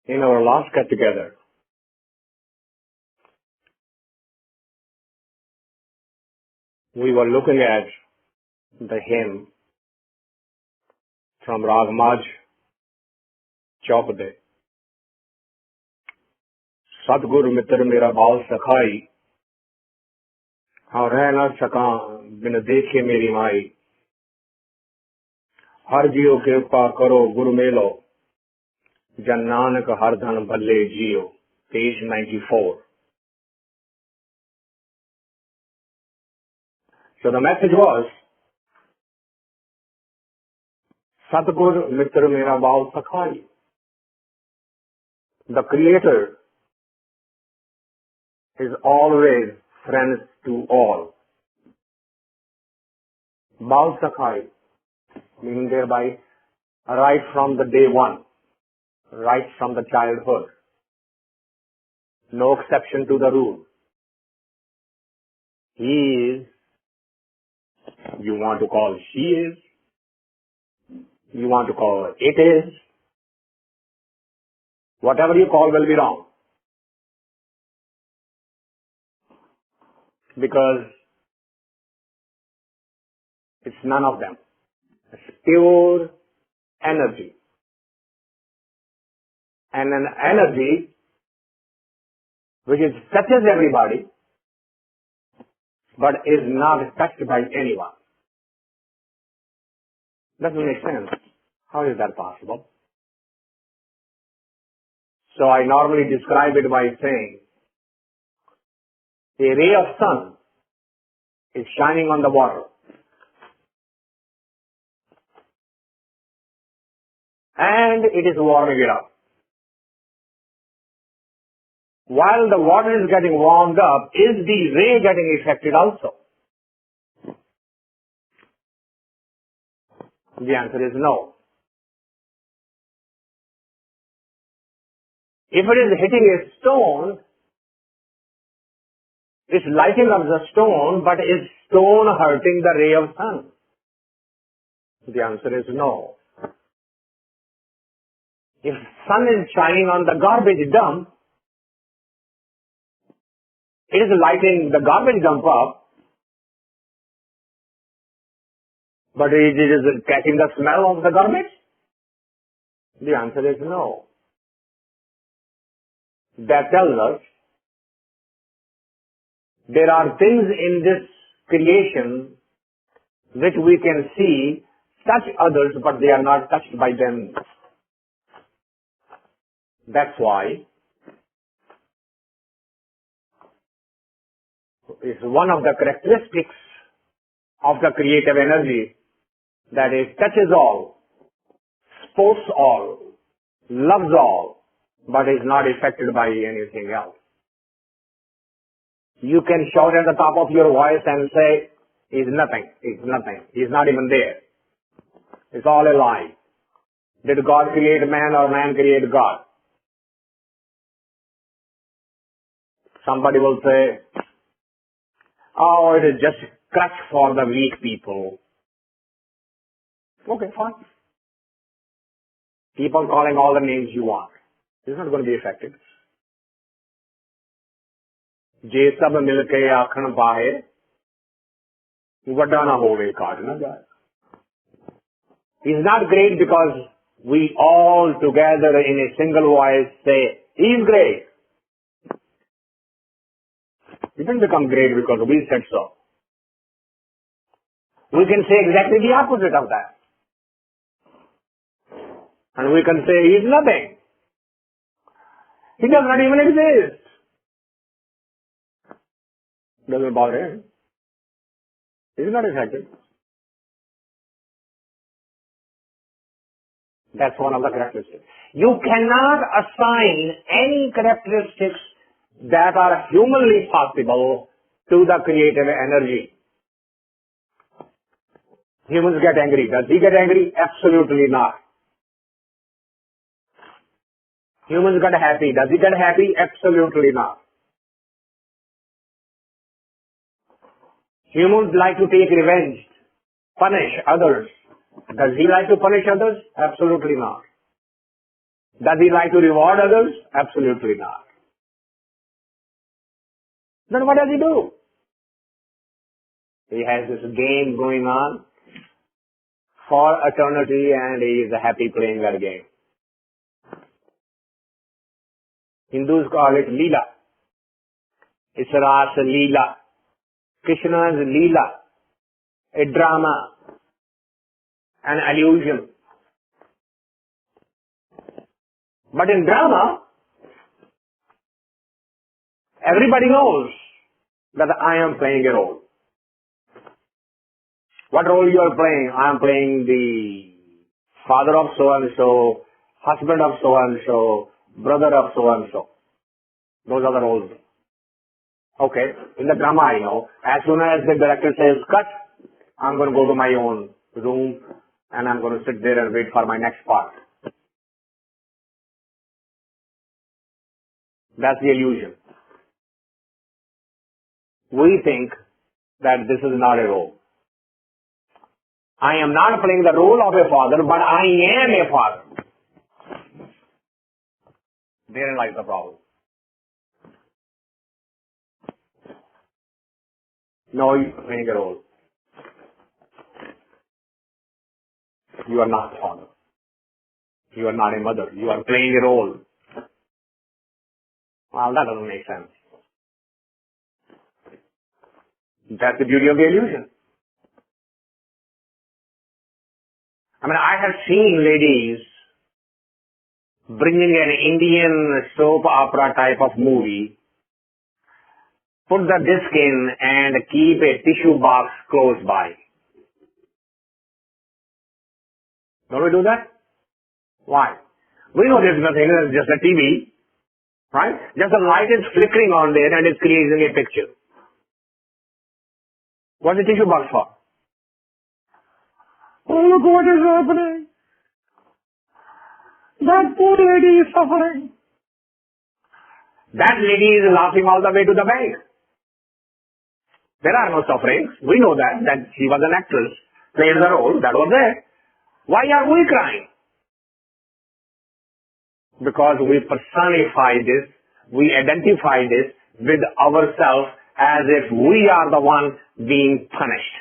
In our last get together, we were looking at the hymn from Raag Maajh Chaupada. Sadgur Mitra Mera Bhav Sakhai, हाँ रह ना सका बिन देखे मेरी माई, हर जियो कृपा करो गुरु मेलो, जन नानक हर धन भले जियो. Page 94. So the message was, Sadgur Mitra Mera Bhav Sakhai. The Creator is always friends to all. Bhav Sakhai, meaning thereby right from the day one, right from the childhood. No exception to the rule. He is, you want to call she is, you want to call it is, whatever you call will be wrong. Because it's none of them. It's pure energy. And an energy which is touches everybody, but is not touched by anyone. Doesn't make sense. How is that possible? So I normally describe it by saying, a ray of sun is shining on the water. And it is warming it up. While the water is getting warmed up, is the ray getting affected also? The answer is no. If it is hitting a stone, it's lighting up the stone, but is stone hurting the ray of sun? The answer is no. If sun is shining on the garbage dump, it is lighting the garbage dump up, but it is catching the smell of the garbage? The answer is no. That tells us there are things in this creation which we can see touch others, but they are not touched by them. That's why it's one of the characteristics of the creative energy that it touches all, supports all, loves all, but is not affected by anything else. You can shout at the top of your voice and say, he's nothing, he's not even there. It's all a lie. Did God create man or man create God? Somebody will say, oh, it is just a crutch for the weak people. Okay, fine. Keep on calling all the names you want. It's not going to be effective. जे सब मिलके आखण पाए वड्डा ना होवे काट ना जाए. He's not great because we all together in a single voice say, he's great. He didn't become great because we said so. We can say exactly the opposite of that. And we can say he's nothing. He does not even exist. Doesn't bother him. He's not effective. That's one of the characteristics. You cannot assign any characteristics that are humanly possible to the creative energy. Humans get angry. Does he get angry? Absolutely not. Humans get happy. Does he get happy? Absolutely not. Humans like to take revenge, punish others. Does he like to punish others? Absolutely not. Does he like to reward others? Absolutely not. Then what does he do? He has this game going on for eternity and he is happy playing that game. Hindus call it Leela. It's Rasa Leela. Krishna's Leela. A drama. An illusion. But in drama, everybody knows that I am playing a role. What role you are playing? I am playing the father of so and so, husband of so and so, brother of so and so. Those are the roles. Okay, in the drama I know, as soon as the director says cut, I'm going to go to my own room and I'm going to sit there and wait for my next part. That's the illusion. We think that this is not a role. I am not playing the role of a father, but I am a father. Therein lies the problem. No, you are playing a role. You are not a father. You are not a mother. You are playing a role. Well, that doesn't make sense. That's the beauty of the illusion. I mean, I have seen ladies bringing an Indian soap opera type of movie, put the disc in and keep a tissue box close by. Don't we do that? Why? We know there's nothing, it's just a TV, right? Just the light is flickering on there and it's creating a picture. What's the tissue box for? Oh, look what is happening. That poor lady is suffering. That lady is laughing all the way to the bank. There are no sufferings. We know that she was an actress, played the role, that was it. Why are we crying? Because we personify this, we identify this with ourselves as if we are the one being punished.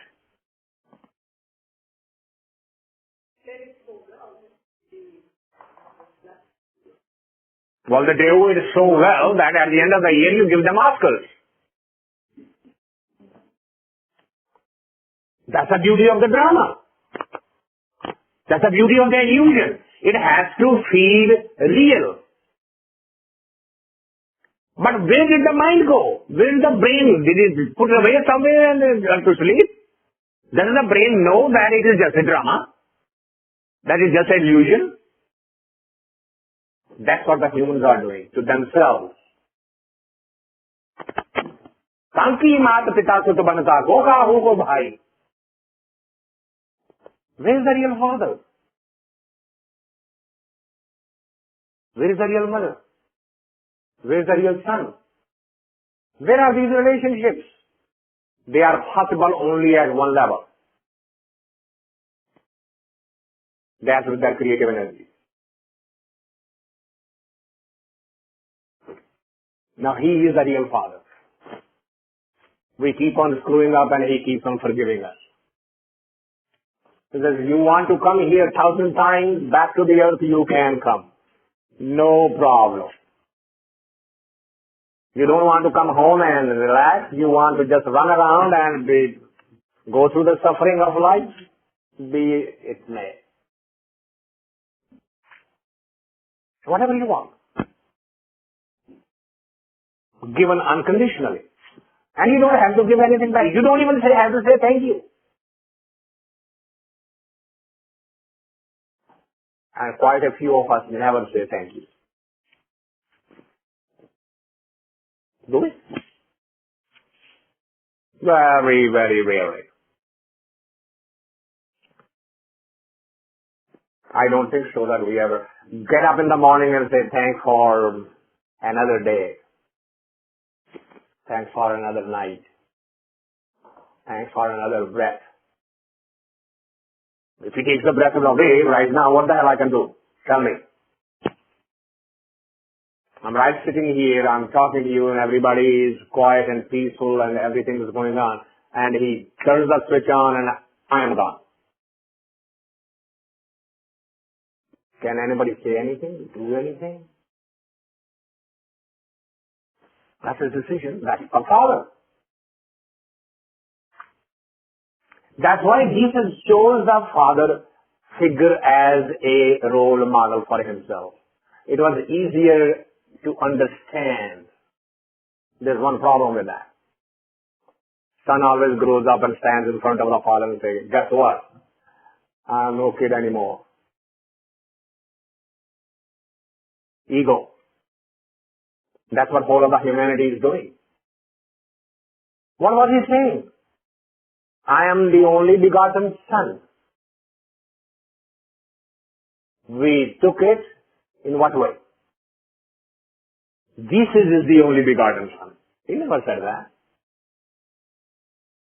Well, they do it so well that at the end of the year you give them Oscars. That's the beauty of the drama. That's the beauty of the illusion. It has to feel real. But where did the mind go? Where did the brain? Did it put it away somewhere and to sleep? Does the brain know that it is just a drama? That is just an illusion? That's what the humans are doing to themselves. Kanki mat pita sut banata ko kahu ko bhai. Where is the real father? Where is the real mother? Where is the real son? Where are these relationships? They are possible only at one level. That's with their creative energy. Now he is the real father. We keep on screwing up and he keeps on forgiving us. He says, you want to come here 1,000 times back to the earth, you can come. No problem. You don't want to come home and relax. You want to just run around and go through the suffering of life. Be it may. Whatever you want. Given unconditionally. And you don't have to give anything back. You don't even have to say thank you. And quite a few of us never say thank you. Do we? Very, very rarely. I don't think so that we ever get up in the morning and say thanks for another day. Thanks for another night. Thanks for another breath. If he takes the breath away right now, what the hell I can do? Tell me. I'm right sitting here, I'm talking to you and everybody is quiet and peaceful and everything is going on. And he turns the switch on and I am gone. Can anybody say anything? Do anything? That's his decision. That's the Father. That's why Jesus chose the Father figure as a role model for himself. It was easier to understand. There's one problem with that. Son always grows up and stands in front of the Father and says, guess what? I'm no kid anymore. Ego. That's what whole of the humanity is doing. What was he saying? I am the only begotten Son. We took it in what way? Jesus is the only begotten Son. He never said that.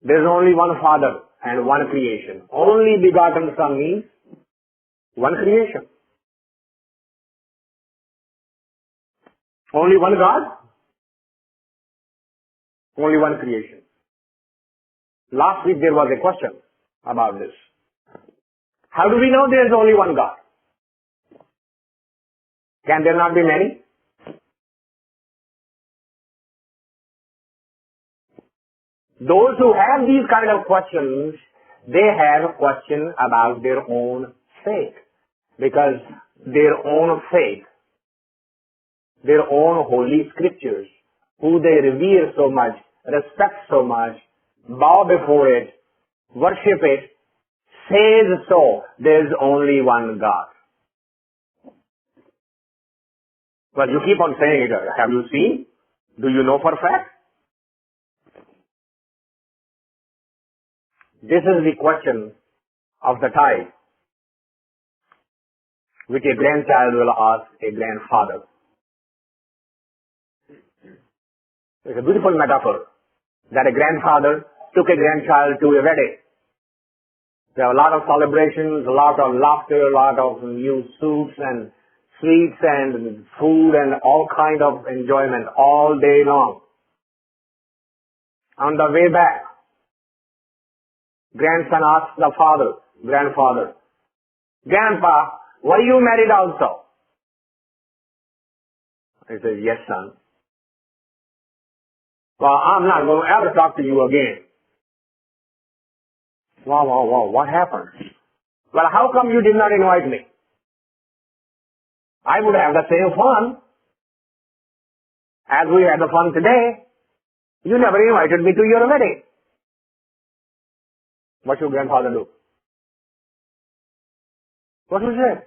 There's only one Father and one creation. Only begotten Son means one creation. Only one God. Only one creation. Last week there was a question about this. How do we know there is only one God? Can there not be many? Those who have these kind of questions, they have a question about their own faith. Because their own faith, their own holy scriptures, who they revere so much, respect so much, bow before it, worship it, says so, there is only one God. But you keep on saying it. Have you seen? Do you know for a fact? This is the question of the type which a grandchild will ask a grandfather. It's a beautiful metaphor that a grandfather took a grandchild to a wedding. There are a lot of celebrations, a lot of laughter, a lot of new suits and sweets and food and all kind of enjoyment all day long. On the way back, grandson asks the grandfather, Grandpa, were you married also? He says, yes, son. Well, I'm not going to ever talk to you again. Wow, what happened? Well, how come you did not invite me? I would have the same fun as we had the fun today. You never invited me to your wedding. What should grandfather do? What should he say?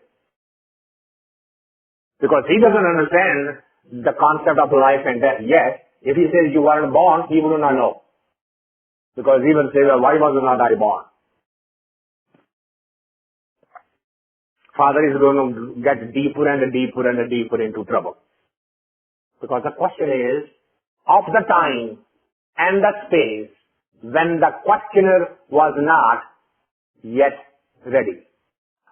Because he doesn't understand the concept of life and death yet. If he says you weren't born, he would not know. Because he will say, well, why was not I born? Father is going to get deeper and deeper and deeper into trouble. Because the question is, of the time and the space when the questioner was not yet ready.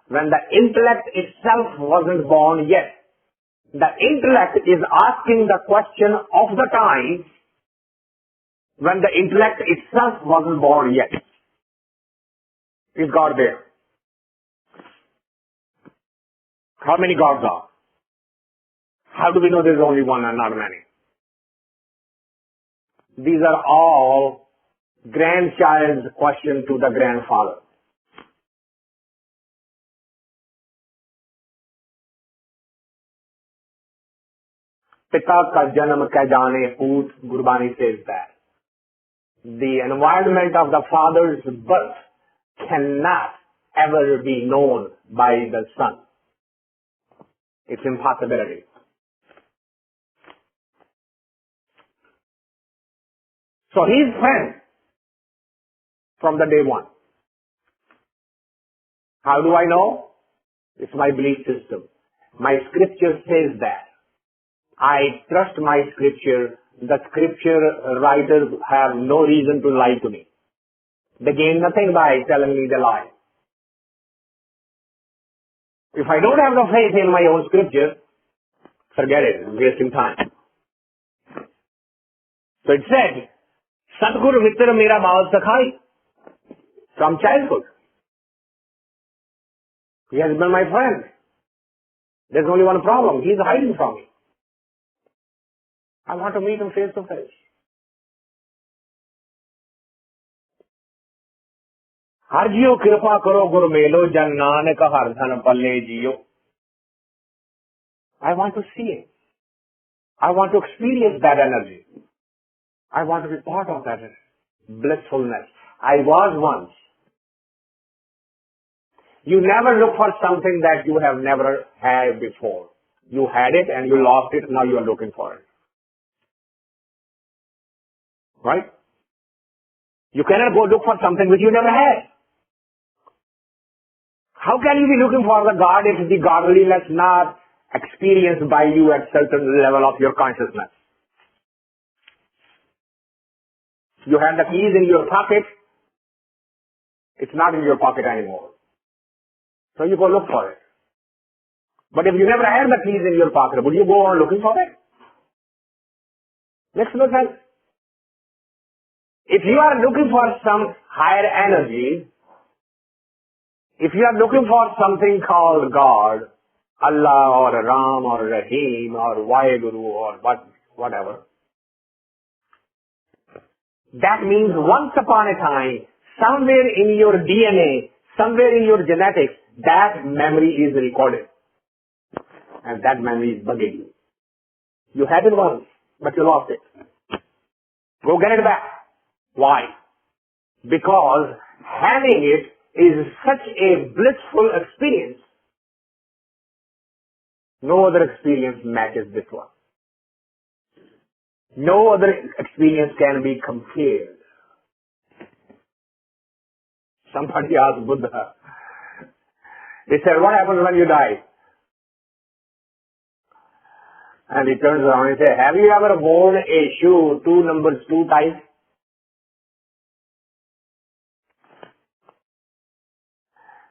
When the intellect itself wasn't born yet. The intellect is asking the question of the time when the intellect itself wasn't born yet. Is God there? How many gods are? How do we know there's only one and not many? These are all grandchild's questions to the grandfather. Pita ka janam ka jane poot, Gurbani says that. The environment of the father's birth cannot ever be known by the son. It's impossibility. So he's friend from the day one. How do I know? It's my belief system. My scripture says that. I trust my scripture. The scripture writers have no reason to lie to me. They gain nothing by telling me the lie. If I don't have the faith in my own scripture, Forget it. Wasting time. So it said, Sadguru Mitra Mera Maajh Sakhai. From childhood. He has been my friend. There's only one problem. He's hiding from me. I want to meet him face to face. हर जियो कृपा करो गुरु मेलो जन नानक हर धन पल्ले जियो. I want to see it. I want to experience that energy. I want to be part of that blissfulness. I was once. You never look for something that you have never had before. You had it and you lost it, now you are looking for it. Right? You cannot go look for something which you never had. How can you be looking for the God if the godliness not experienced by you at certain level of your consciousness? You have the keys in your pocket. It's not in your pocket anymore. So you go look for it. But if you never had the keys in your pocket, would you go on looking for it? Makes no sense. If you are looking for some higher energy, if you are looking for something called God, Allah or Ram or Rahim or Vaheguru or whatever, that means once upon a time, somewhere in your DNA, somewhere in your genetics, that memory is recorded. And that memory is bugging you. You had it once, but you lost it. Go get it back. Why? Because having it is such a blissful experience. No other experience matches this one. No other experience can be compared. Somebody asked Buddha, he said, what happens when you die? And he turns around and says, have you ever worn a shoe 2 numbers too tight?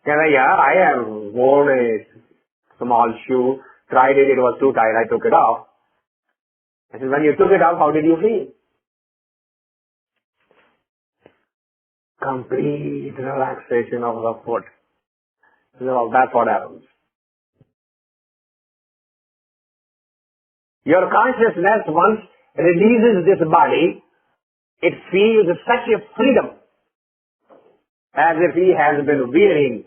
He said, yeah, I have worn a small shoe, tried it, it was too tight, I took it off. I said, when you took it off, how did you feel? Complete relaxation of the foot. So that's what happens. Your consciousness, once releases this body, it feels such a freedom as if he has been wearing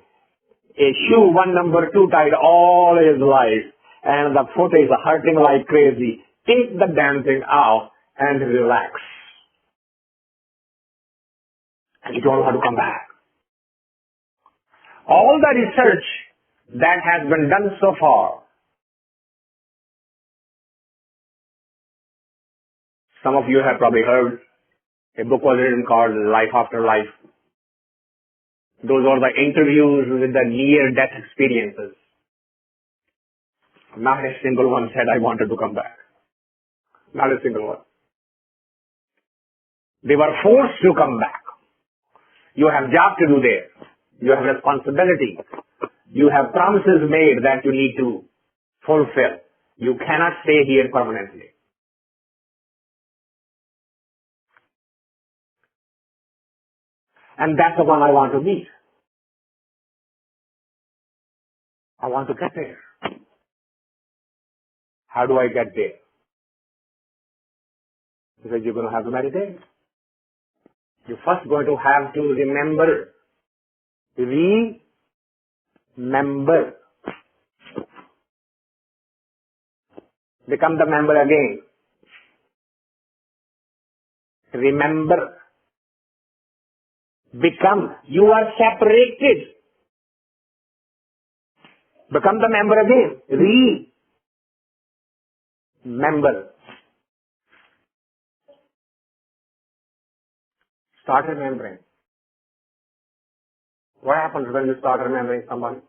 a shoe 1 number too tight all his life and the foot is hurting like crazy. Take the damn thing out and relax. And you don't want to come back. All the research that has been done so far, some of you have probably heard, a book was written called Life After Life. Those are the interviews with the near-death experiences. Not a single one said, I wanted to come back. Not a single one. They were forced to come back. You have job to do there. You have responsibility. You have promises made that you need to fulfill. You cannot stay here permanently. And that's the one I want to meet. I want to get there. How do I get there? Because you're going to have to meditate. You're first going to have to remember. Remember. Become the member again. Remember. Become. You are separated. Become the member again. Remember. Start remembering. What happens when you start remembering somebody?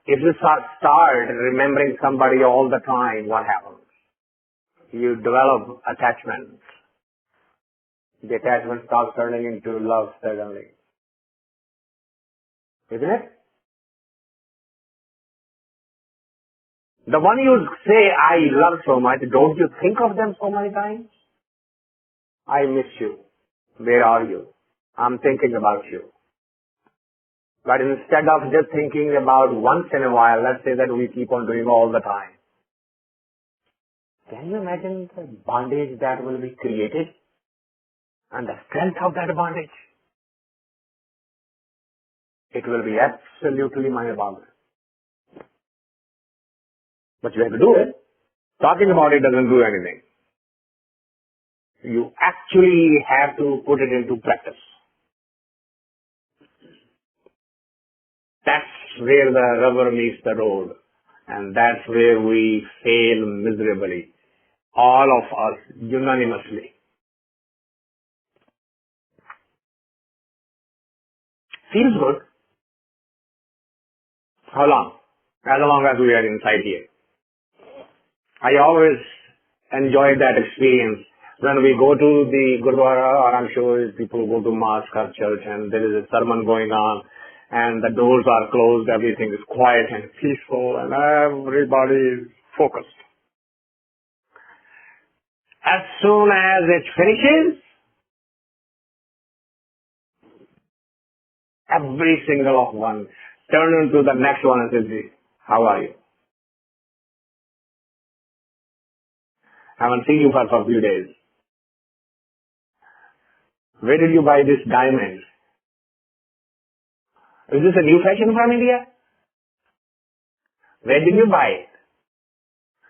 If you start remembering somebody all the time, what happens? You develop attachment. The attachment starts turning into love suddenly. Isn't it? The one you say, I love so much, don't you think of them so many times? I miss you. Where are you? I'm thinking about you. But instead of just thinking about once in a while, let's say that we keep on doing all the time. Can you imagine the bondage that will be created and the strength of that bondage? It will be absolutely mind-boggling. But you have to do it. Talking about it doesn't do anything. You actually have to put it into practice. That's where the rubber meets the road. And that's where we fail miserably. All of us, unanimously. Feels good. How long? As long as we are inside here. I always enjoy that experience. When we go to the Gurdwara, or I'm sure people go to Maajh church and there is a sermon going on and the doors are closed, everything is quiet and peaceful and everybody is focused. As soon as it finishes, every single of one turn into the next one and says, how are you? Haven't seen you for a few days. Where did you buy this diamond? Is this a new fashion from India? Where did you buy it?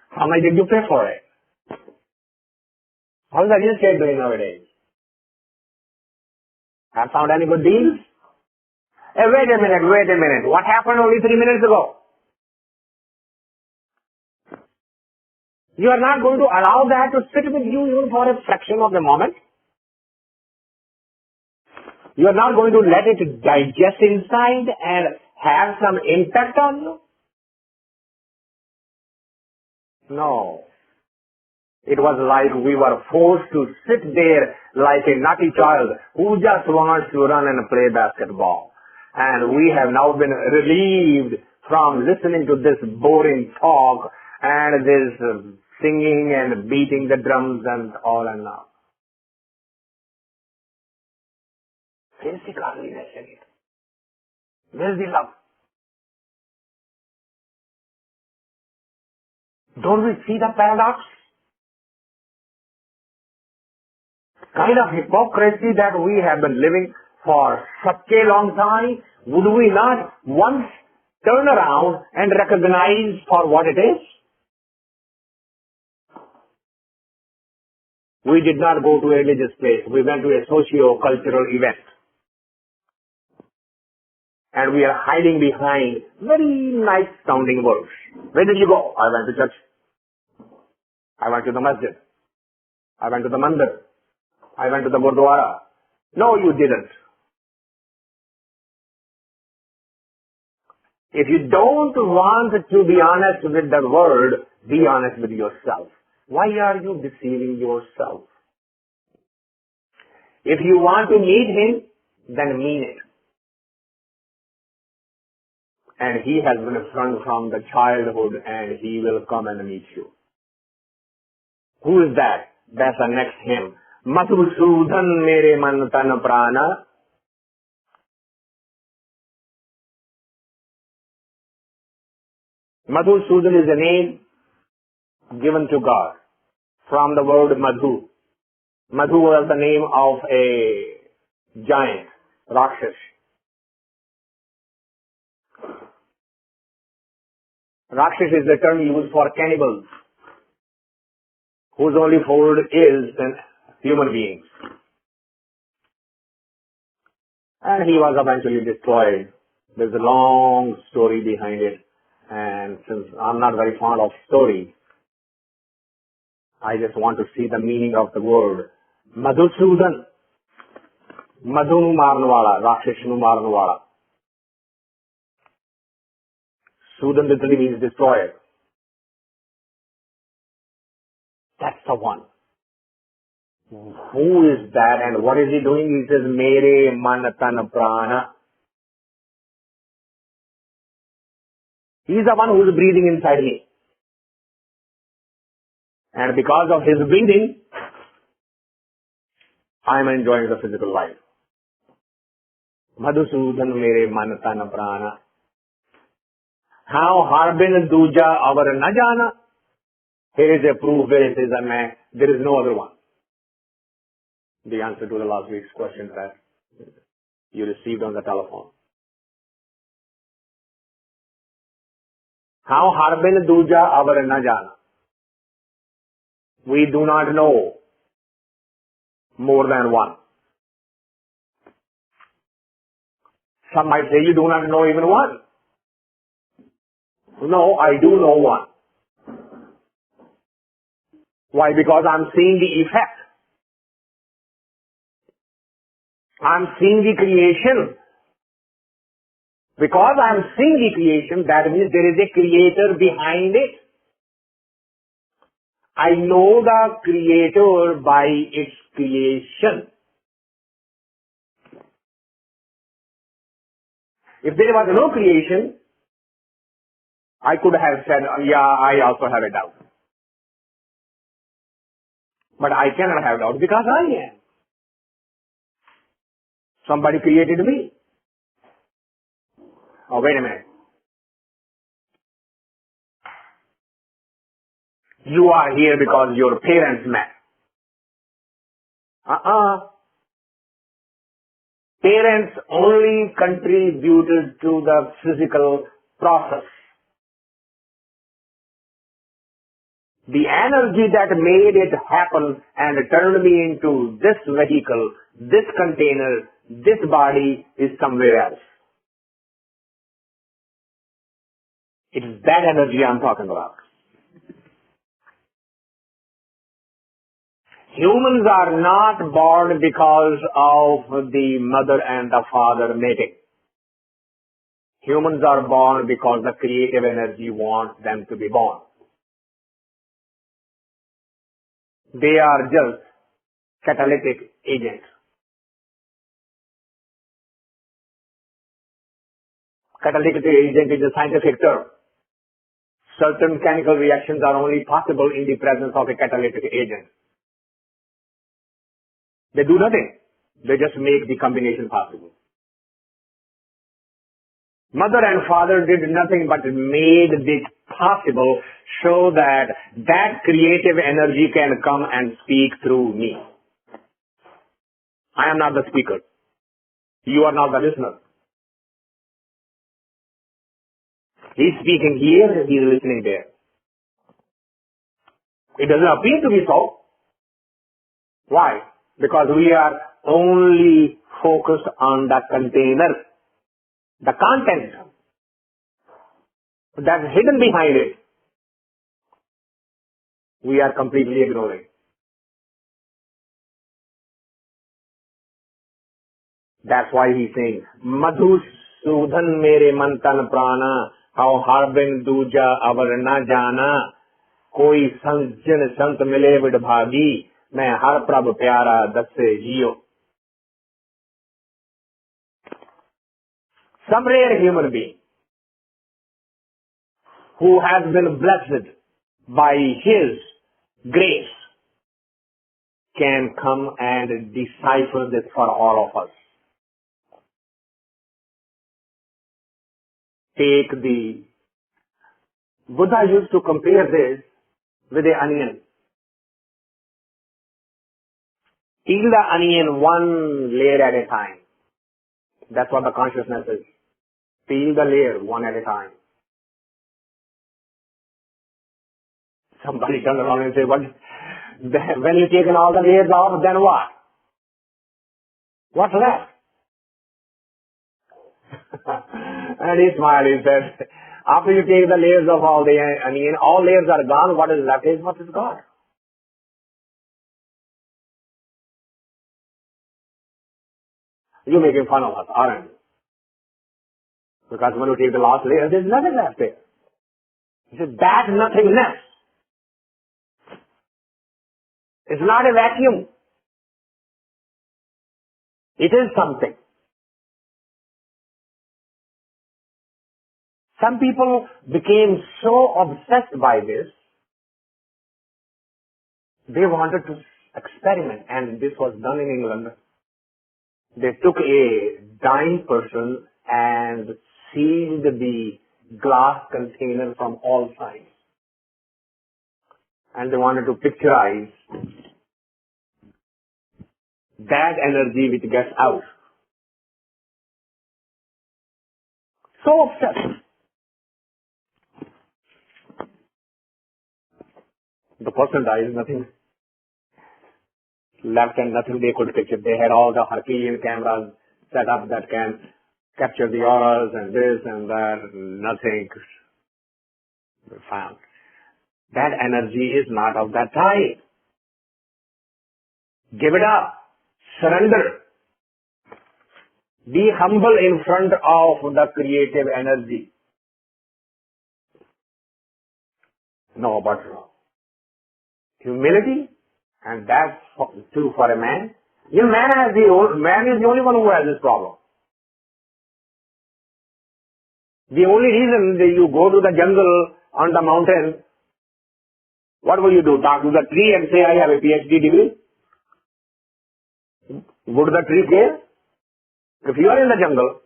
How much did you pay for it? How's the real estate doing nowadays? Have found any good deals? Hey, wait a minute. What happened only 3 minutes ago? You are not going to allow that to sit with you even for a fraction of the moment. You are not going to let it digest inside and have some impact on you? No. It was like we were forced to sit there like a naughty child who just wants to run and play basketball. And we have now been relieved from listening to this boring talk and this singing and beating the drums and all and all. Where's the godliness in it? Where's the love? Don't we see the paradox? Kind of hypocrisy that we have been living for such a long time. Would we not once turn around and recognize for what it is? We did not go to a religious place. We went to a socio-cultural event. And we are hiding behind very nice sounding words. Where did you go? I went to church. I went to the masjid. I went to the mandir. I went to the Gurdwara. No, you didn't. If you don't want to be honest with the word, be honest with yourself. Why are you deceiving yourself? If you want to meet him, then mean it. And he has been a friend from the childhood and he will come and meet you. Who is that? That's the next hymn. Madhusudhan mere man tan prana. Madhusudhan is a name given to God from the word Madhu. Madhu was the name of a giant, Rakshas. Rakshas is the term used for cannibals, whose only food is human beings. And he was eventually destroyed. There's a long story behind it. And since I'm not very fond of stories, I just want to see the meaning of the word. Madhusudhan. Madhu nu marne wala, Rakshas nu marne wala. Sudan literally means destroyer. That's the one. Who is that and what is he doing? He says, Mere man tan prana. He's the one who is breathing inside me. And because of his breathing, I am enjoying the physical life. Madhusudhan mere man tan prana. How harbin duja avar na jana. Here is a proof where it is a man. There is no other one. The answer to the last week's question that you received on the telephone. How harbin duja avar na jana. We do not know more than one. Some might say you do not know even one. No, I do know one. Why? Because I'm seeing the effect. I'm seeing the creation. Because I'm seeing the creation, that means there is a creator behind it. I know the creator by its creation. If there was no creation, I could have said, yeah, I also have a doubt. But I cannot have doubt because I am. Somebody created me. Oh, wait a minute. You are here because your parents met. Parents only contributed to the physical process. The energy that made it happen and turned me into this vehicle, this container, this body is somewhere else. It's that energy I'm talking about. Humans are not born because of the mother and the father mating. Humans are born because the creative energy wants them to be born. They are just catalytic agents. Catalytic agent is a scientific term. Certain chemical reactions are only possible in the presence of a catalytic agent. They do nothing. They just make the combination possible. Mother and father did nothing but made it possible so that that creative energy can come and speak through me. I am not the speaker. You are not the listener. He's speaking here, he's listening there. It doesn't appear to be so. Why? Because we are only focused on the container, the content that's hidden behind it. We are completely ignoring. That's why he's saying, Madhusudhan mere man tan prana, how harbin duja avar na jana, koi sanjin sant mile vidbhagi, मैं हर प्रभ प्यारा दस से जियो. Some rare human being who has been blessed by his grace can come and decipher this for all of us. Take the Buddha used to compare this with an onion. Peel the onion one layer at a time. That's what the consciousness is. Peel the layer one at a time. Somebody turns around and say, "What? When you've taken all the layers off, then what? What's left?" And he smiled. He said, "After you take the layers of all the onion, all layers are gone. What is left is what is God." You're making fun of us, aren't you? Because when you take the last layer, there's nothing left there. He said, that nothingness is not a vacuum. It is something. Some people became so obsessed by this They wanted to experiment, and this was done in England. They took a dying person and sealed the glass container from all sides. And they wanted to picturize that energy which gets out. So obsessed. The person dies, nothing left and nothing they could picture. They had all the Herculean cameras set up that can capture the auras and this and that. Nothing found. That energy is not of that type. Give it up. Surrender. Be humble in front of the creative energy. No, but humility, and that's true for a man. Man is the only one who has this problem. The only reason that you go to the jungle on the mountain, what will you do? Talk to the tree and say, I have a PhD degree? Would the tree care? If you are in the jungle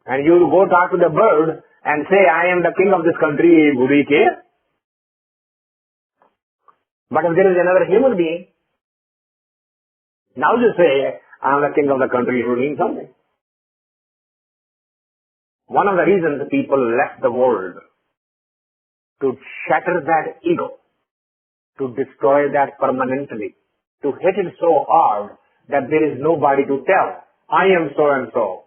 and you go talk to the bird and say, I am the king of this country, would he care? But if there is another human being, now you say, I am the king of the country, it would mean something. One of the reasons people left the world to shatter that ego, to destroy that permanently, to hit it so hard that there is nobody to tell, I am so and so.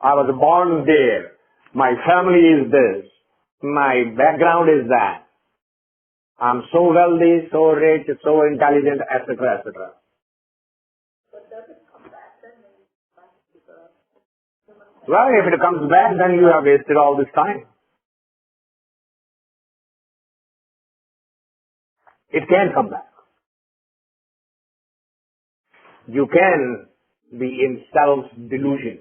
I was born there. My family is this. My background is that. I'm so wealthy, so rich, so intelligent, etc., etc. Well, if it comes back, then you have wasted all this time. It can come back. You can be in self-delusion.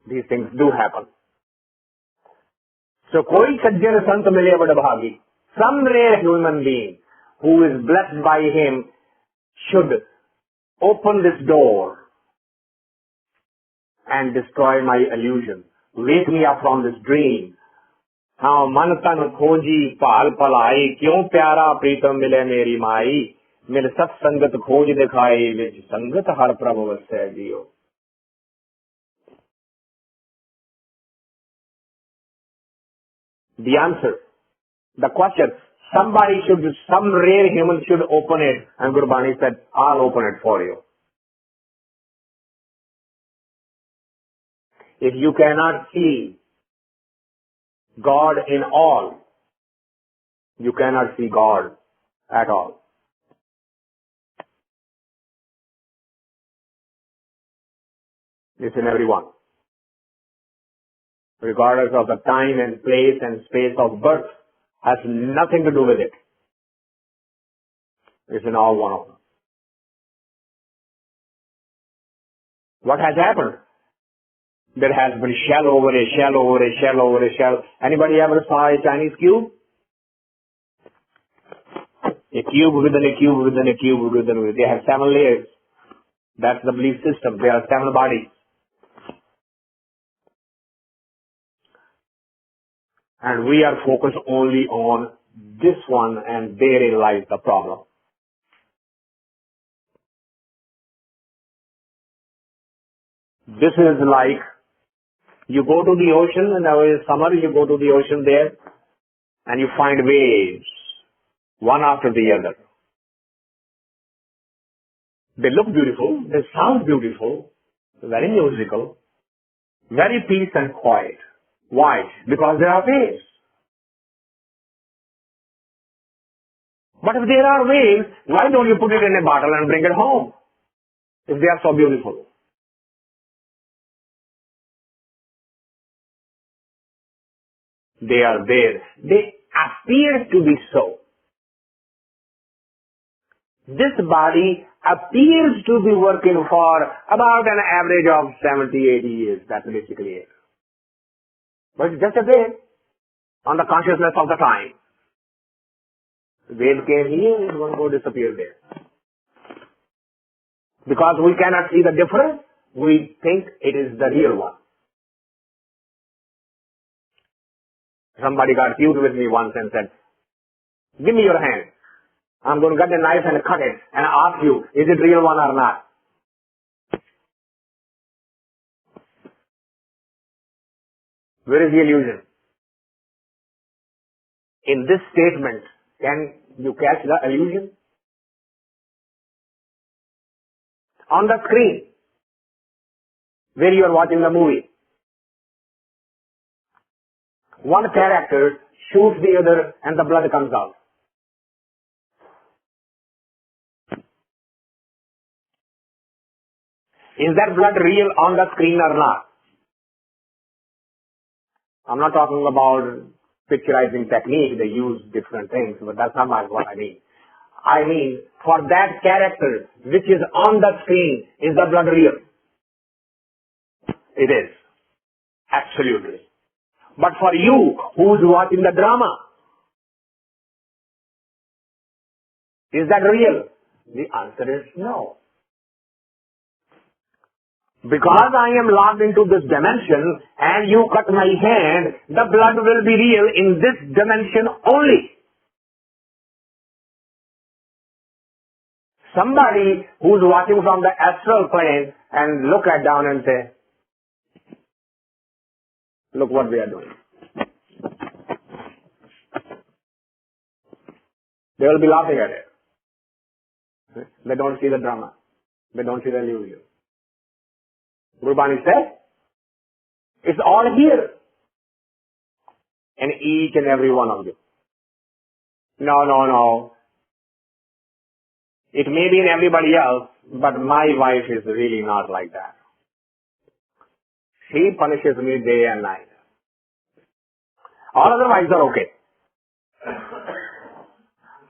These things do happen. So, koi sajjan sant mile vadabhagi. Some rare human being who is blessed by him should open this door and destroy my illusion. Wake me up from this dream. हाँ मन तन खोजी पाल पलाई क्यों प्यारा प्रीतम मिले मेरी माई मेरे सत संगत खोज दिखाई विच संगत हर प्रभु वसै जियो. The answer, the question, some rare human should open it, and Gurbani said, I'll open it for you. If you cannot see God in all, you cannot see God at all. Listen, everyone. Regardless of the time and place and space of birth, has nothing to do with it. It's in all one of them. What has happened? There has been shell over a shell over a shell over a shell. Anybody ever saw a Chinese cube? A cube within a cube within a cube within a. They have 7 layers. That's the belief system. There are 7 bodies. And we are focused only on this one, and therein lies the problem. This is like you go to the ocean, and now in summer you go to the ocean there, and you find waves, one after the other. They look beautiful, they sound beautiful, very musical, very peace and quiet. Why? Because there are waves. But if there are waves, why don't you put it in a bottle and bring it home? If they are so beautiful. They are there. They appear to be so. This body appears to be working for about an average of 70, 80 years. That's basically it. But it's just a bit on the consciousness of the time. Wave came here, it's going to go disappear there. Because we cannot see the difference, we think it is the real one. Somebody got cute with me once and said, give me your hand. I'm going to get the knife and cut it and ask you, is it real one or not? Where is the illusion? In this statement, can you catch the illusion? On the screen, where you are watching the movie, one character shoots the other and the blood comes out. Is that blood real on the screen or not? I'm not talking about picturizing technique. They use different things, but that's not what I mean. I mean, for that character which is on the screen, is the blood real? It is. Absolutely. But for you, who's watching the drama, is that real? The answer is no. Because I am locked into this dimension and you cut my hand, the blood will be real in this dimension only. Somebody who's watching from the astral plane and look at down and say, look what we are doing. They will be laughing at it. They don't see the drama. They don't see the illusion. Gurbani said, it's all here in each and every one of you. No. It may be in everybody else, but my wife is really not like that. She punishes me day and night. All other wives are okay.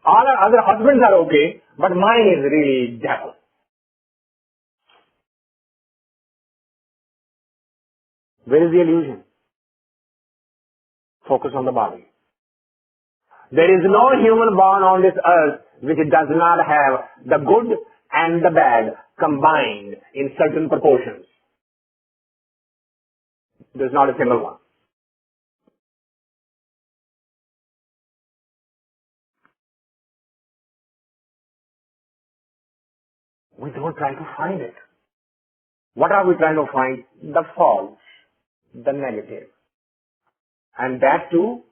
All other husbands are okay, but mine is really devil. Where is the illusion? Focus on the body. There is no human born on this earth which does not have the good and the bad combined in certain proportions. There's not a single one. We don't try to find it. What are we trying to find? The false, the negative. And that too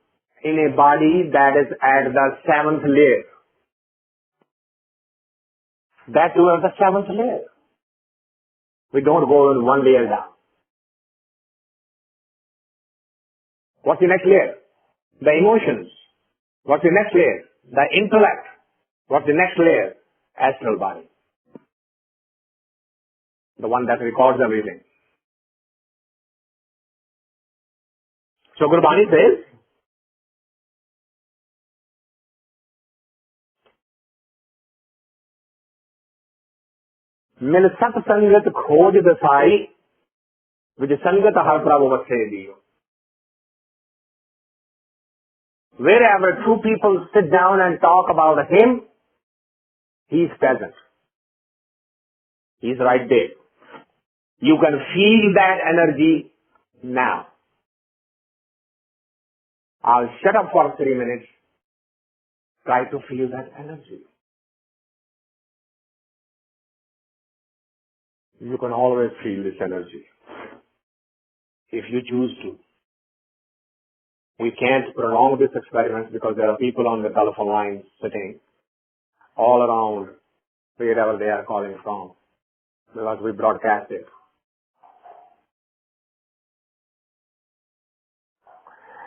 in a body that is at the 7th layer. That too at the 7th layer. We don't go in one layer down. What's the next layer? The emotions. What's the next layer? The intellect. What's the next layer? Astral body. The one that records everything. So Gurbani says, Mil sat sangat khoj dasai, which sangat har prabhu vasse diyo. Wherever two people sit down and talk about him, he is present. He is right there. You can feel that energy now. I'll shut up for 3 minutes. Try to feel that energy. You can always feel this energy if you choose to. We can't prolong this experiment because there are people on the telephone line sitting all around wherever they are calling from, because we broadcast it.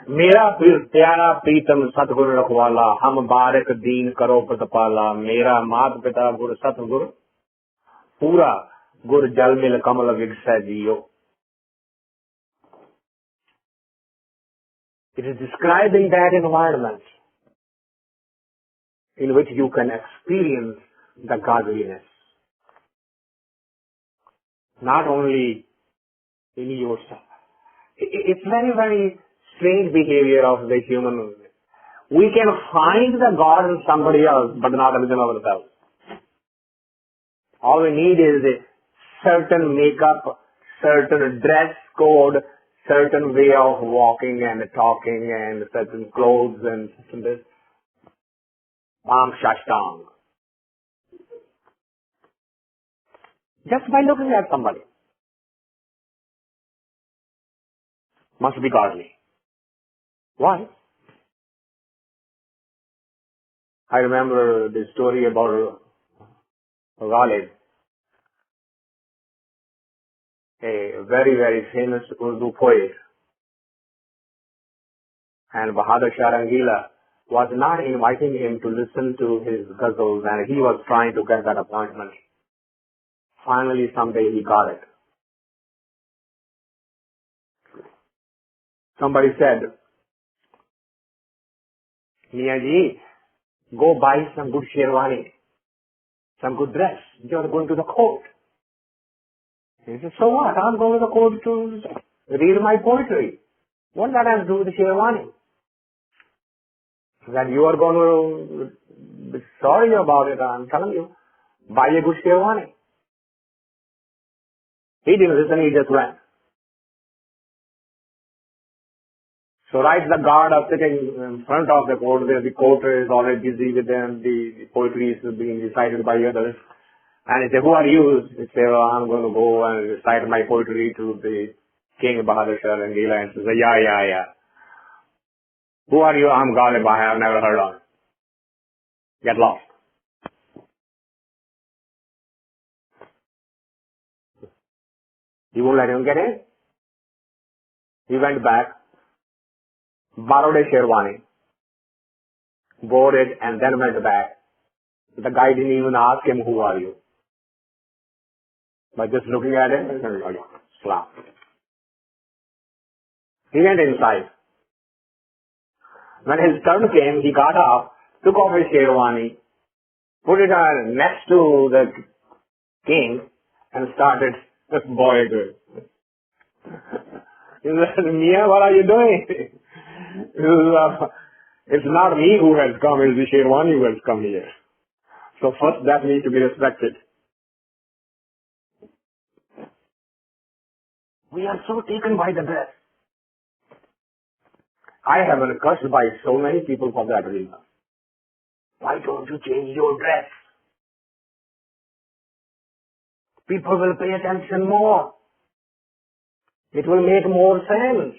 मेरा प्यारा प्रीतम सतगुरु रखवाला, हम बारक दीन करो प्रतिपाला, मेरा मात पिता गुरु सतगुरु, पूरा गुरु जल मिल कमल विगसै जियो. It is describing that environment in which you can experience the godliness. Not only in yourself. It's very, very strange behavior of the human. We can find the God in somebody else, but not within ourselves. All we need is a certain makeup, certain dress code, certain way of walking and talking, and certain clothes and certain this. Bam Shashtang. Just by looking at somebody. Must be godly. Why? I remember the story about Raag, a very, very famous Urdu poet. And Bahadur Shah Rangila was not inviting him to listen to his ghazals, and he was trying to get that appointment. Finally, someday he got it. Somebody said, Miya ji, go buy some good sherwani, some good dress. You are going to the court. He said, so what? I'm going to the court to read my poetry. What does that have to do with the sherwani? That you are going to be sorry about it, I'm telling you. Buy a good sherwani. He didn't listen, he just went. So right, the guard are sitting in front of the court, where the court is already busy with them, the poetry is being recited by others. And he said, who are you? He said, well, I'm going to go and recite my poetry to the King Bahadur Shah Rangila. And he said, yeah. Who are you? I'm Ghalib, I have never heard of. Get lost. He won't let him get in. He went back, borrowed a sherwani, bought it, and then went back. The guy didn't even ask him, who are you? By just looking at him, he said, slap. He went inside. When his turn came, he got up, took off his sherwani, put it next to the king, and started boiled it. He said, Mia, what are you doing? It's not me who has come, it's the sherwani who has come here. So first that needs to be respected. We are so taken by the dress. I have been cursed by so many people for that reason. Why don't you change your dress? People will pay attention more. It will make more sense.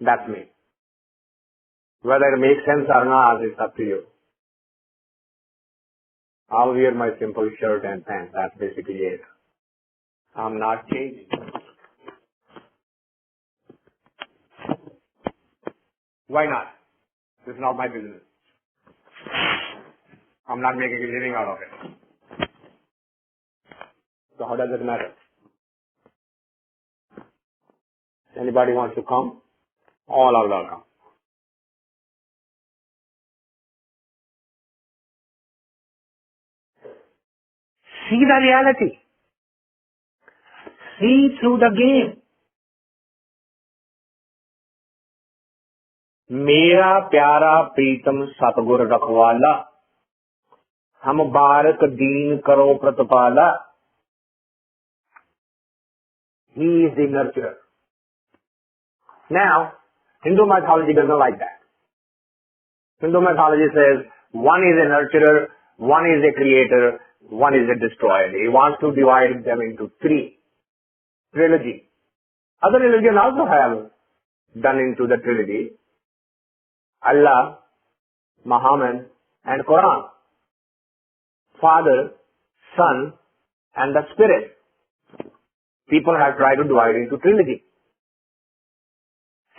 That's me. Whether it makes sense or not, it's up to you. I'll wear my simple shirt and pants. That's basically it. I'm not changing. Why not? It's not my business. I'm not making a living out of it. So how does it matter? Anybody wants to come? All are welcome. See the reality. See through the game. मेरा प्यारा प्रीतम सतगुर रखवाला हम बारक दीन करो प्रतिपाला. He is the nurturer. Now, Hindu mythology doesn't like that. Hindu mythology says one is a nurturer, one is a creator, one is a destroyer. He wants to divide them into three. Trilogy. Other religions also have done into the trilogy. Allah, Muhammad, and Quran. Father, Son, and the Spirit. People have tried to divide into trilogy.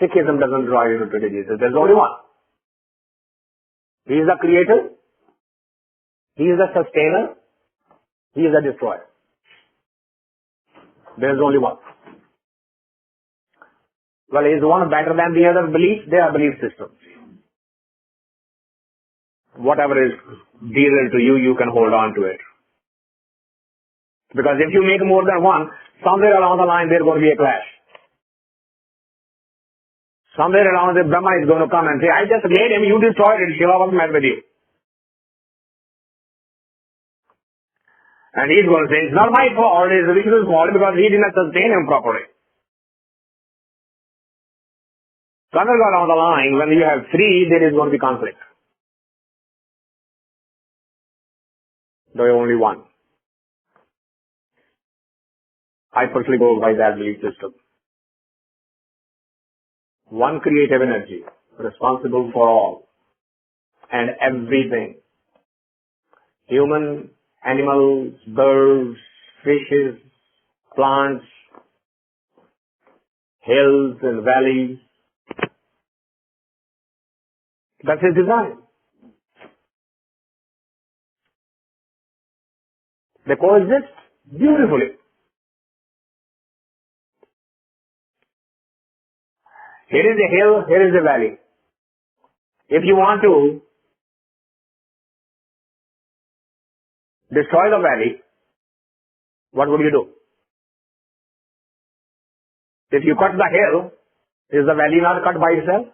Sikhism doesn't divide into trilogy. So there's only one. He is the creator. He is the sustainer. He is the destroyer. There is only one. Well, is one better than the other beliefs? They are belief systems. Whatever is dearer to you, you can hold on to it. Because if you make more than one, somewhere along the line there's going to be a clash. Somewhere along the Brahma is going to come and say, I just made him, you destroyed it, Shiva was mad with you. And he's going to say, it's not my fault, it's Vishnu's fault because he didn't sustain him properly. Somewhere along the line, when you have three, there is going to be conflict. Though only one. I personally go by that belief system. One creative energy, responsible for all and everything. Human, animals, birds, fishes, plants, hills and valleys. That's his design. They coexist beautifully. Here is a hill, here is a valley. If you want to destroy the valley, what would you do? If you cut the hill, is the valley not cut by itself?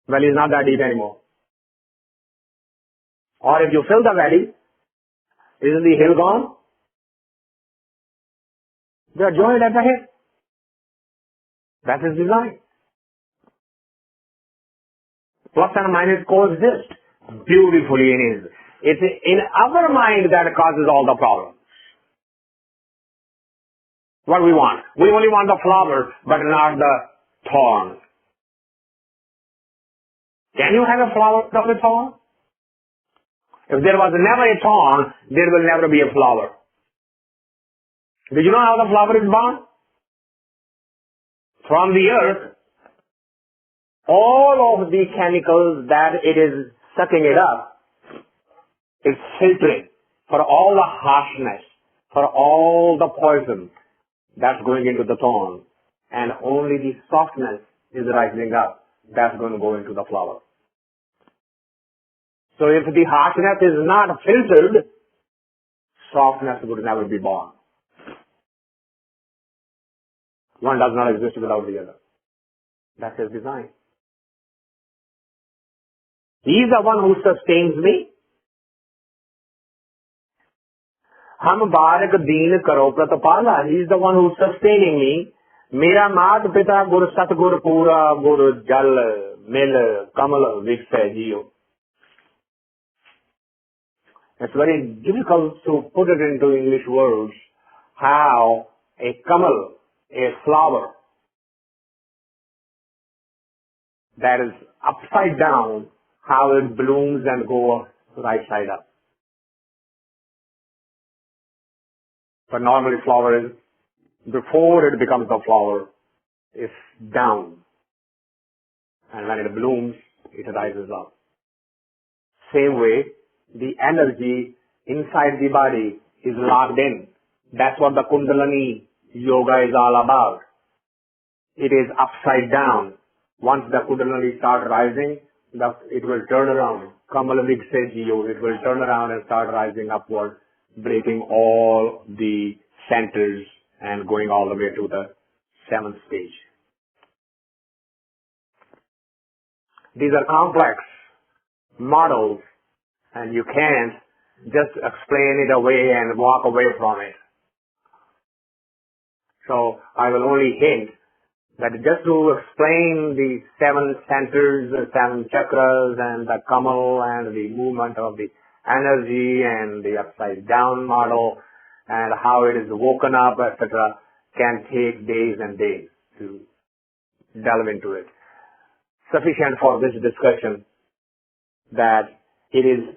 Valley is not that deep anymore. Or if you fill the valley, isn't the hill gone? They are joined at the head. That is design. Plus and minus coexist beautifully in his. It's in our mind that causes all the problems. What we want? We only want the flower, but not the thorn. Can you have a flower without a thorn? If there was never a thorn, there will never be a flower. Did you know how the flower is born? From the earth, all of the chemicals that it is sucking it up is filtering for all the harshness, for all the poison that's going into the thorn, and only the softness is rising up that's going to go into the flower. So if the harshness is not filtered, softness would never be born. One does not exist without the other. That's his design. He is the one who sustains me. Ham barak deen karo pratapala. He is the one who is sustaining me. Mera maat pita gur satgur pura gur jal mil kamal viksay jiyo. It's very difficult to put it into English words how a kamal, a flower that is upside down, how it blooms and goes right side up. But normally flower is, before it becomes a flower, is down. And when it blooms, it rises up. Same way, the energy inside the body is locked in. That's what the Kundalini yoga is all about. It is upside down. Once the Kundalini starts rising, it will turn around. Kamala Vigsejiyo, it will turn around and start rising upward, breaking all the centers and going all the way to the seventh stage. These are complex models, and you can't just explain it away and walk away from it. So I will only hint that just to explain the seven centers, the seven chakras, and the kamal, and the movement of the energy, and the upside down model, and how it is woken up, etc., can take days and days to delve into it. Sufficient for this discussion that it is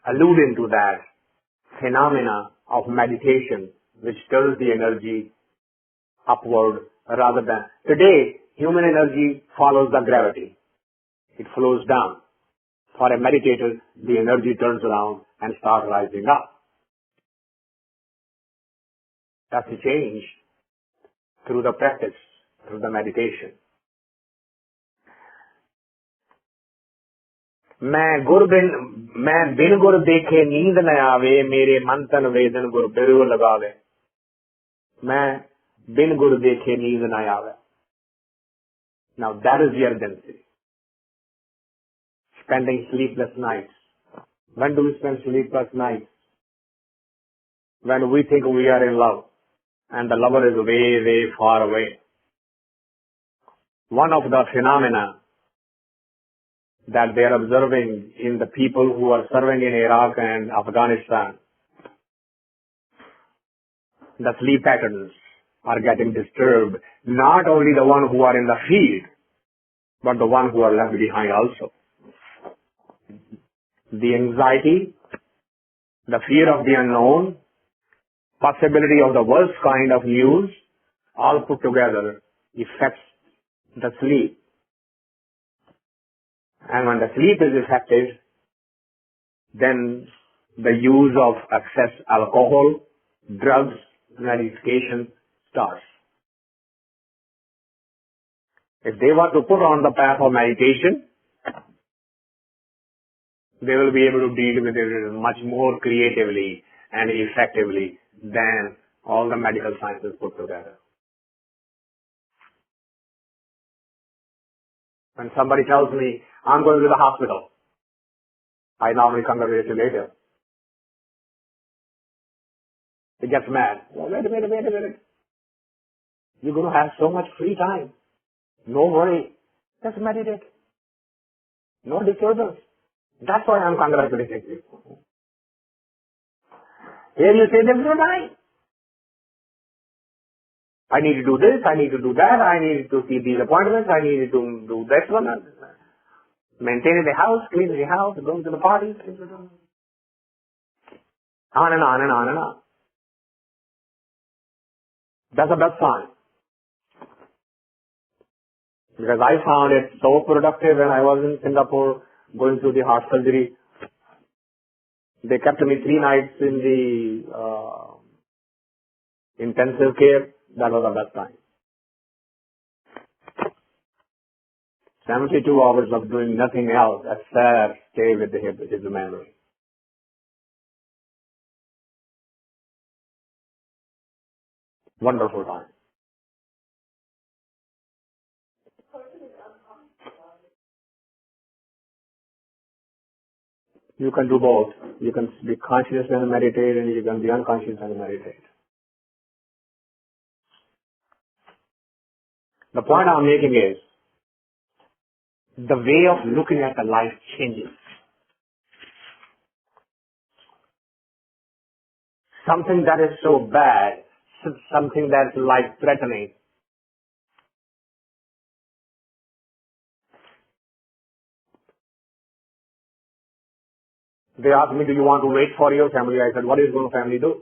alluding to that phenomena of meditation which turns the energy upward rather than... Today, human energy follows the gravity. It flows down. For a meditator, the energy turns around and starts rising up. That's a change through the practice, through the meditation. मैं बिन गुर देखे नींद न आवे, मेरे मन तन वेदन गुर बिरु लगावे. मैं बिन गुर देखे नींद न आवे. Now that is the urgency. Spending sleepless nights. When do we spend sleepless nights? When we think we are in love and the lover is way, way far away. One of the phenomena that they are observing in the people who are serving in Iraq and Afghanistan, the sleep patterns are getting disturbed. Not only the one who are in the field, but the one who are left behind also. The anxiety, the fear of the unknown, possibility of the worst kind of news, all put together affects the sleep. And when the sleep is affected, then the use of excess alcohol, drugs, medication starts. If they want to put on the path of meditation, they will be able to deal with it much more creatively and effectively than all the medical sciences put together. When somebody tells me, I'm going to the hospital, I normally congratulate you later. He gets mad. Well, wait a minute. You're going to have so much free time. No worry. Just meditate. No disturbance. That's why I'm congratulating you. Here you say there's no time. I need to do this, I need to do that, I need to see these appointments, I need to do this one, maintaining the house, cleaning the house, going to the parties, on and on and on and on. That's the best sign. Because I found it so productive when I was in Singapore going through the heart surgery. They kept me 3 nights in the intensive care. That was the best time. 72 hours of doing nothing else except stay with his memory. Wonderful time. You can do both. You can be conscious and meditate, and you can be unconscious and meditate. The point I'm making is, the way of looking at the life changes. Something that is so bad, something that's life-threatening, they asked me, do you want to wait for your family? I said, what is your family do?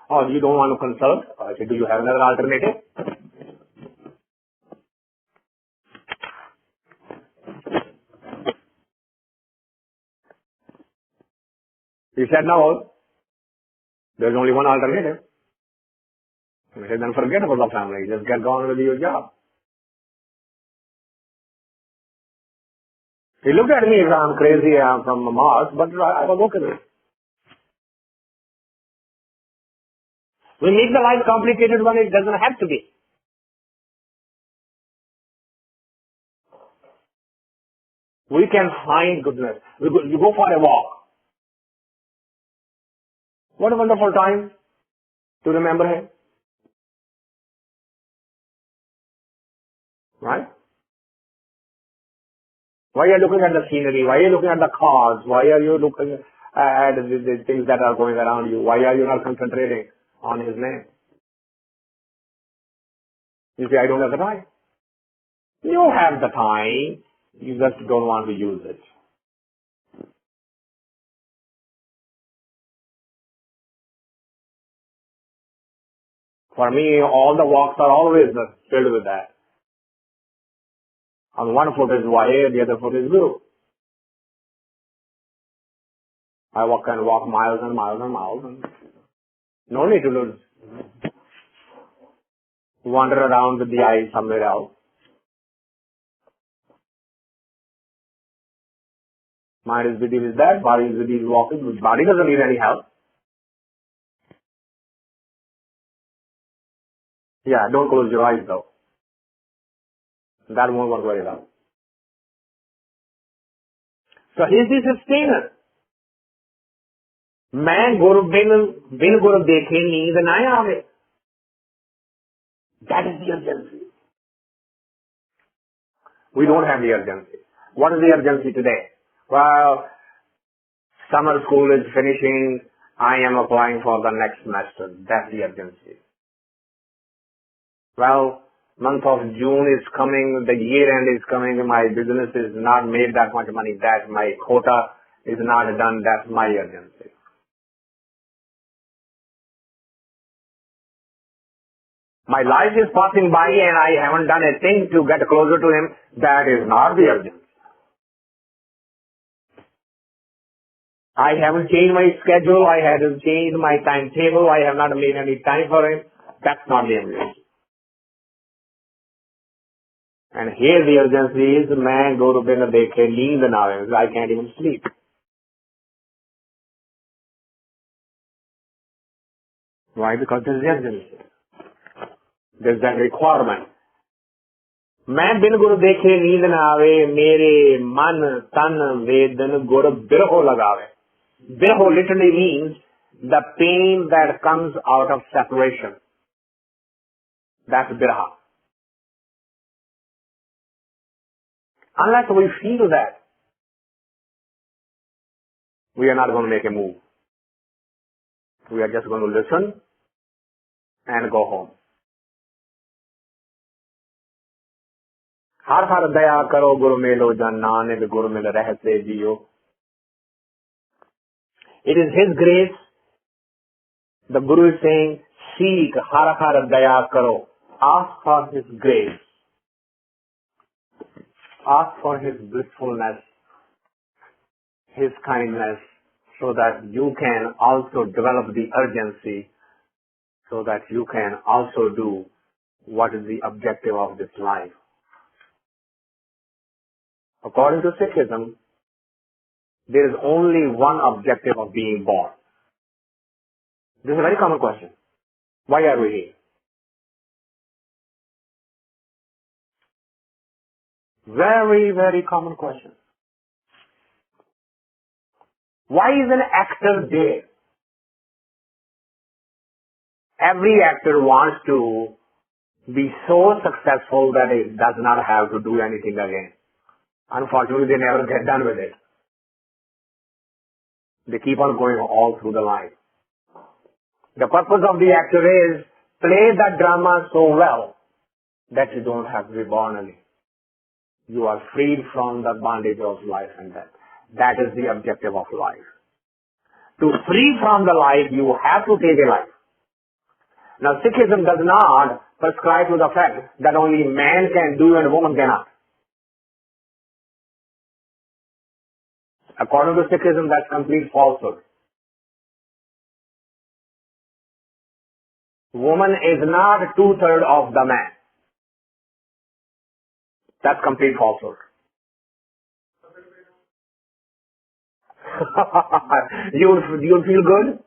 Oh, you don't want to consult? I said, do you have another alternative? He said, no, there's only one alternative. I said, then forget about the family. Just get on with your job. He looked at me as I'm crazy, I'm from Maajh, but I was okay with it. We make the life complicated when it doesn't have to be. We can find goodness. You go for a walk. What a wonderful time to remember him. Right? Why are you looking at the scenery? Why are you looking at the cars? Why are you looking at the things that are going around you? Why are you not concentrating on his name? You say, I don't have the time. You have the time. You just don't want to use it. For me, all the walks are always filled with that. On one foot is YA, the other foot is blue. I can walk miles and miles and miles, and no need to wander around with the eye somewhere else. Mind is busy with that, body is busy with walking. Body doesn't need any help. Yeah, don't close your eyes though. That won't work very well. So he is the sustainer. मैं गुरु बिन गुरु देखे नींद ना आवे. That is the urgency. We don't have the urgency. What is the urgency today? Well, summer school is finishing. I am applying for the next semester. That's the urgency. Well, month of June is coming. The year end is coming. My business is not made that much money. That my quota is not done. That's my urgency. My life is passing by and I haven't done a thing to get closer to him. That is not the urgency. I haven't changed my schedule. I haven't changed my timetable. I have not made any time for him. That's not the urgency. And here the urgency is, मैं गुरु बिन देखे नींद ना आवे. I can't even sleep. Why? Because there's the urgency. There's that requirement. मैं बिन गुरु देखे नींद ना आवे, मेरे मन तन वेदन गुरु बिरहो लगावे. Birho literally means the pain that comes out of separation. That's birha. Unless we feel that, we are not going to make a move. We are just going to listen and go home. हर हर दया करो गुरु मेलो जन नानक गुरु मिल रहते जियो. It is His grace. The Guru is saying, seek har har daya karo. Ask for His grace. Ask for His blissfulness, His kindness, so that you can also develop the urgency, so that you can also do what is the objective of this life. According to Sikhism, there is only one objective of being born. This is a very common question. Why are we here? Very, very common question. Why is an actor there? Every actor wants to be so successful that it does not have to do anything again. Unfortunately, they never get done with it. They keep on going all through the life. The purpose of the actor is play that drama so well that you don't have to be born again. You are freed from the bondage of life and death. That is the objective of life. To free from the life, you have to take a life. Now, Sikhism does not prescribe to the fact that only man can do and woman cannot. According to Sikhism, that's complete falsehood. Woman is not two-thirds of the man. That's complete falsehood. You'll feel good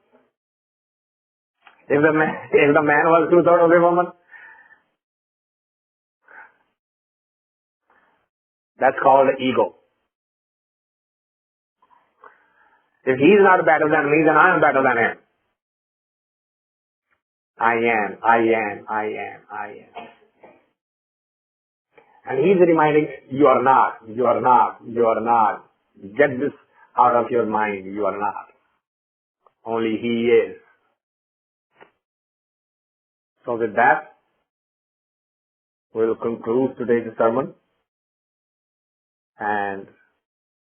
if the man was two-thirds of a woman. That's called ego. If he's not better than me, then I am better than him. I am. And he's reminding, you are not. Get this out of your mind. You are not. Only he is. So with that, we'll conclude today's sermon. And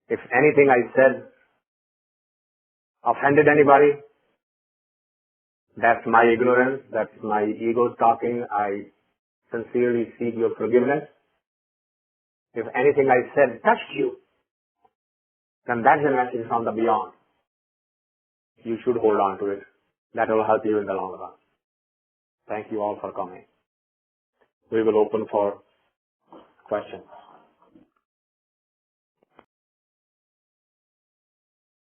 if anything I said offended anybody, that's my ignorance. That's my ego talking. I sincerely seek your forgiveness. If anything I said touched you, then that's a message from the beyond. You should hold on to it. That will help you in the long run. Thank you all for coming. We will open for questions.